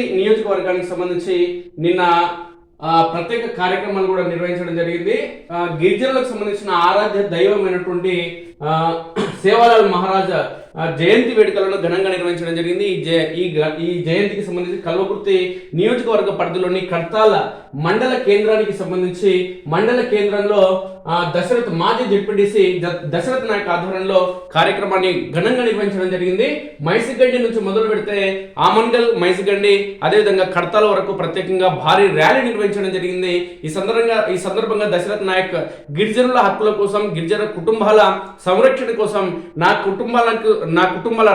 కల్వకుర్తి నియోజకవర్గానికి సంబంధించి నిన్న ప్రత్యేక కార్యక్రమాలు కూడా నిర్వహించడం జరిగింది. గిరిజనులకు సంబంధించిన ఆరాధ్య దైవమైనటువంటి సేవాలాల్ మహారాజ్ జయంతి వేడుకలను ఘనంగా నిర్వహించడం జరిగింది. ఈ జయంతికి సంబంధించి కల్వకుర్తి నియోజకవర్గ పరిధిలోని కర్తాల మండల కేంద్రానికి సంబంధించి మండల కేంద్రంలో దశరథ్ మాజీ జెడ్పీటీసీ దశరథ్ నాయక్ ఆధ్వర్యంలో కార్యక్రమాన్ని ఘనంగా నిర్వహించడం జరిగింది. మైసిగండి నుంచి మొదలు పెడితే ఆమన్గల్, మైసిగండి, అదేవిధంగా కడతాల వరకు ప్రత్యేకంగా భారీ ర్యాలీ నిర్వహించడం జరిగింది. ఈ సందర్భంగా దశరథ్ నాయక్ గిరిజనుల హక్కుల కోసం, గిరిజన కుటుంబాల సంరక్షణ కోసం, నా కుటుంబాల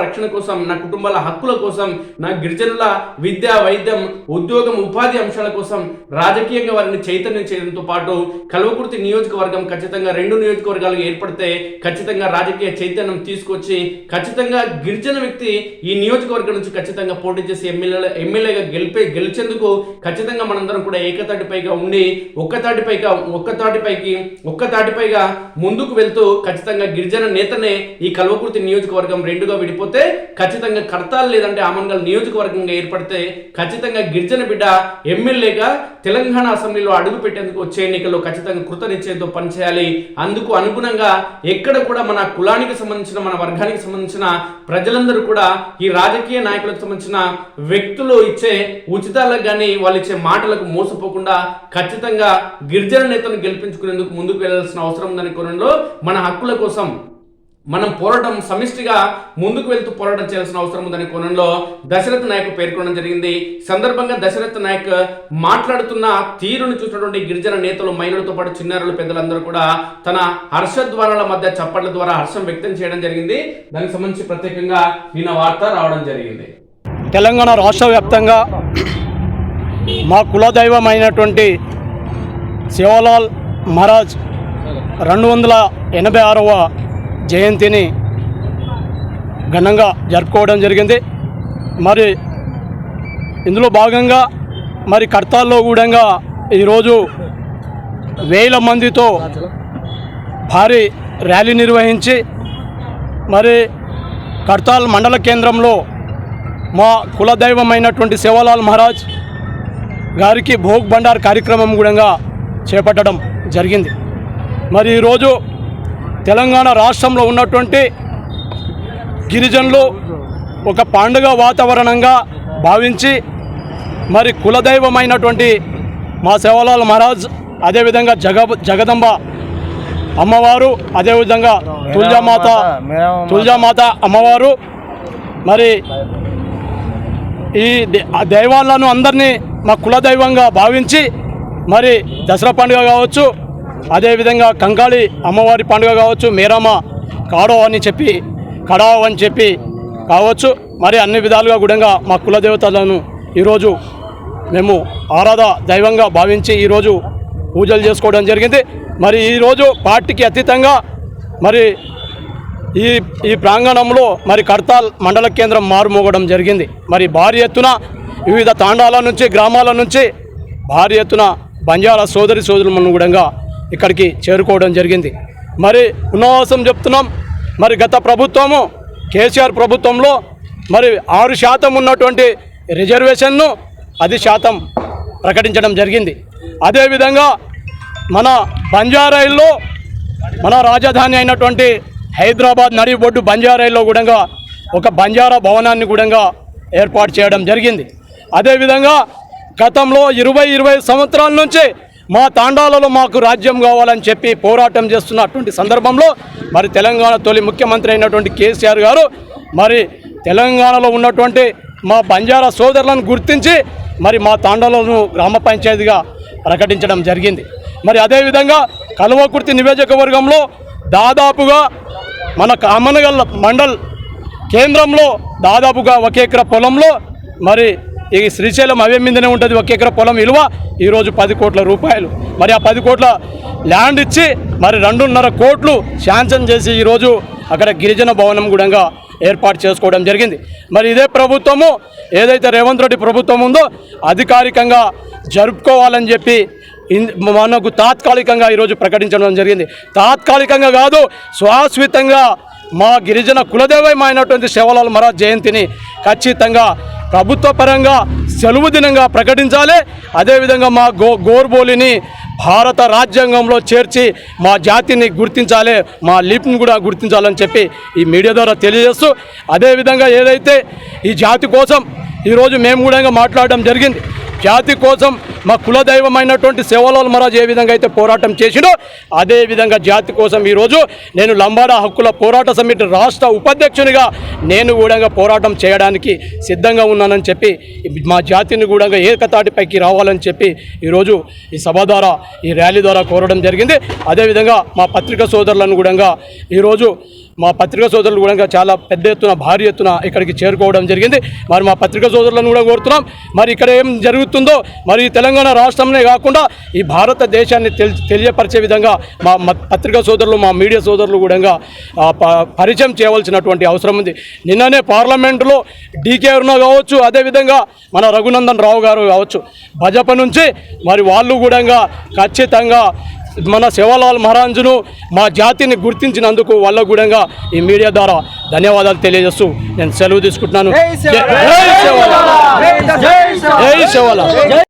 రక్షణ కోసం, నా కుటుంబాల హక్కుల కోసం, నా గిరిజనుల విద్య, వైద్యం, ఉద్యోగం, ఉపాధి అంశాల కోసం రాజకీయంగా వారిని చైతన్యం చేయడంతో పాటు కల్వకుర్తి నియోజకవర్గం ఖచ్చితంగా 2 నియోజకవర్గాలుగా ఏర్పడితే ఖచ్చితంగా రాజకీయ చైతన్యం తీసుకొచ్చి ఖచ్చితంగా గిరిజన వ్యక్తి ఈ నియోజకవర్గం నుంచి ఖచ్చితంగా పోటీ చేసి ఎమ్మెల్యేగా గెలిచేందుకు ఖచ్చితంగా మనందరం కూడా ఏకతాటిపైగా ఉండి ఒక్కతాటిపైగా ముందుకు వెళ్తూ ఖచ్చితంగా గిరిజన నేతనే ఈ కల్వకుర్తి నియోజకవర్గం 2గా విడిపోతే ఖచ్చితంగా కర్తాల్ లేదంటే ఆమన్గల్ నియోజకవర్గంగా ఏర్పడితే ఖచ్చితంగా గిరిజన బిడ్డ ఎమ్మెల్యేగా తెలంగాణ అసెంబ్లీలో అడుగు పెట్టేందుకు వచ్చే ఎన్నికల్లో ఖచ్చితంగా కృతనిశ్చయంతో పనిచేయాలి. అందుకు అనుగుణంగా ఎక్కడ కూడా మన కులానికి సంబంధించిన, మన వర్గానికి సంబంధించిన ప్రజలందరూ కూడా ఈ రాజకీయ నాయకులకు సంబంధించిన వ్యక్తులు ఇచ్చే ఉచితాలకు కానీ వాళ్ళు ఇచ్చే మాటలకు మోసపోకుండా ఖచ్చితంగా గిరిజన నేతను గెలిపించుకునేందుకు ముందుకు వెళ్లాల్సిన అవసరం ఉందని కోణంలో మన హక్కుల కోసం మనం పోరాటం సమిష్టిగా ముందుకు వెళ్తూ పోరాటం చేయాల్సిన అవసరం ఉందని కోణంలో దశరథ్ నాయక్ పేర్కొనడం జరిగింది. సందర్భంగా దశరథ్ నాయక్ మాట్లాడుతున్న తీరును చూసినటువంటి గిరిజన నేతలు, మహిళలతో పాటు చిన్నారులు, పెద్దలందరూ కూడా తన హర్షధ్వానాల మధ్య చప్పట్ల ద్వారా హర్షం వ్యక్తం చేయడం జరిగింది. దానికి సంబంధించి ప్రత్యేకంగా నిన్న వార్త రావడం జరిగింది. తెలంగాణ రాష్ట్ర వ్యాప్తంగా మా కులదైవమైనటువంటి సేవాలాల్ మహారాజ్ 286వ జయంతిని ఘనంగా జరుపుకోవడం జరిగింది. మరి ఇందులో భాగంగా మరి కర్తాల్లో కూడా ఈరోజు వేల మందితో భారీ ర్యాలీ నిర్వహించి మరి కర్తాల్ మండల కేంద్రంలో మా కులదైవమైనటువంటి సేవాలాల్ మహారాజ్ గారికి భోగ్ బండార్ కార్యక్రమం కూడా చేపట్టడం జరిగింది. మరి ఈరోజు తెలంగాణ రాష్ట్రంలో ఉన్నటువంటి గిరిజనులు ఒక పండుగ వాతావరణంగా భావించి మరి కులదైవమైనటువంటి మా సేవాలాల్ మహారాజ్, అదేవిధంగా జగదంబ అమ్మవారు, అదేవిధంగా తుల్జామాత అమ్మవారు, మరి ఈ దైవాలను అందరినీ మా కులదైవంగా భావించి మరి దసరా పండుగ కావచ్చు, అదేవిధంగా కంకాళి అమ్మవారి పండుగ కావచ్చు, మేరమ్మ కడావ్ అని చెప్పి కావచ్చు, మరి అన్ని విధాలుగా కూడా మా కులదేవతలను ఈరోజు మేము దైవంగా భావించి ఈరోజు పూజలు చేసుకోవడం జరిగింది. మరి ఈరోజు పార్టీకి అతీతంగా మరి ఈ ప్రాంగణంలో మరి కర్తాల్ మండల కేంద్రం మారుమోగడం జరిగింది. మరి భారీ ఎత్తున వివిధ తాండాల నుంచి, గ్రామాల నుంచి భారీ ఎత్తున బంజారా సోదరులను కూడా ఇక్కడికి చేరుకోవడం జరిగింది. మరి ఉన్నవాసం చెప్తున్నాం, మరి గత ప్రభుత్వము కేసీఆర్ ప్రభుత్వంలో మరి 6% ఉన్నటువంటి రిజర్వేషన్ను 10% ప్రకటించడం జరిగింది. అదేవిధంగా మన బంజారాయిల్లో మన రాజధాని అయినటువంటి హైదరాబాద్ నడిబొడ్డు బంజారాయిల్లో కూడా ఒక బంజారా భవనాన్ని కూడా ఏర్పాటు చేయడం జరిగింది. అదేవిధంగా గతంలో 20 సంవత్సరాల నుంచి మా తాండాలలో మాకు రాజ్యం కావాలని చెప్పి పోరాటం చేస్తున్నటువంటి సందర్భంలో మరి తెలంగాణ తొలి ముఖ్యమంత్రి అయినటువంటి కేసీఆర్ గారు మరి తెలంగాణలో ఉన్నటువంటి మా బంజారా సోదరులను గుర్తించి మరి మా తాండాలను గ్రామ పంచాయతీగా ప్రకటించడం జరిగింది. మరి అదేవిధంగా కల్వకుర్తి నియోజకవర్గంలో దాదాపుగా మన ఆమన్గల్ మండల్ కేంద్రంలో దాదాపుగా 1 ఎకరా పొలంలో మరి ఈ శ్రీశైలం అవే మీదనే ఉంటుంది 1 ఎకరా పొలం విలువ ఈరోజు 10 కోట్ల రూపాయలు. మరి ఆ 10 కోట్ల ల్యాండ్ ఇచ్చి మరి 2.5 కోట్లు శాంక్షన్ చేసి ఈరోజు అక్కడ గిరిజన భవనం కూడా ఏర్పాటు చేసుకోవడం జరిగింది. మరి ఇదే ప్రభుత్వము ఏదైతే రేవంత్ రెడ్డి ప్రభుత్వం ఉందో అధికారికంగా జరుపుకోవాలని చెప్పి మనకు తాత్కాలికంగా ఈరోజు ప్రకటించడం జరిగింది. తాత్కాలికంగా కాదు, శాశ్వతంగా మా గిరిజన కులదైవమైనటువంటి సేవాలాల్ మహారాజ్ జయంతిని ఖచ్చితంగా ప్రభుత్వ పరంగా సెలవు దినంగా ప్రకటించాలి. అదేవిధంగా మా గోర్బోలిని భారత రాజ్యాంగంలో చేర్చి మా జాతిని గుర్తించాలి, మా లిపిని కూడా గుర్తించాలని చెప్పి ఈ మీడియా ద్వారా తెలియజేస్తూ, అదేవిధంగా ఏదైతే ఈ జాతి కోసం ఈరోజు మేము కూడా మాట్లాడడం జరిగింది. జాతి కోసం మా కులదైవమైనటువంటి సేవలాల్ మహారాజ్ ఏ విధంగా అయితే పోరాటం చేసిండో అదేవిధంగా జాతి కోసం ఈరోజు నేను లంబాడా హక్కుల పోరాట సమితి రాష్ట్ర ఉపాధ్యక్షునిగా నేను కూడా పోరాటం చేయడానికి సిద్ధంగా ఉన్నానని చెప్పి మా జాతిని కూడా ఏకతాటిపైకి రావాలని చెప్పి ఈరోజు ఈ సభ ద్వారా ఈ ర్యాలీ ద్వారా కోరడం జరిగింది. అదేవిధంగా మా పత్రికా సోదరులను కూడా ఈరోజు మా పత్రికా సోదరులు కూడా చాలా పెద్ద ఎత్తున భారీ ఎత్తున ఇక్కడికి చేరుకోవడం జరిగింది. మరి మా పత్రికా సోదరులను కూడా కోరుతున్నాం, మరి ఇక్కడ ఏం జరుగుతుందో మరి తెలంగాణ రాష్ట్రంలో కాకుండా ఈ భారతదేశాన్ని తెలియపరిచే విధంగా మా పత్రికా సోదరులు మా మీడియా సోదరులు కూడా పరిచయం చేయవలసినటువంటి అవసరం ఉంది. నిన్ననే పార్లమెంటులో డీకే అరుణ కావచ్చు, అదేవిధంగా మన రఘునందన్ రావు గారు కావచ్చు, భాజపా నుంచి మరి వాళ్ళు కూడా ఖచ్చితంగా మన సేవాలాల్ మహారాజ్ను మా జాతిని గుర్తించినందుకు వాళ్ళ కూడా ఈ మీడియా ద్వారా ధన్యవాదాలు తెలియజేస్తూ నేను సెలవు తీసుకుంటున్నాను. జై సేవాలాల్.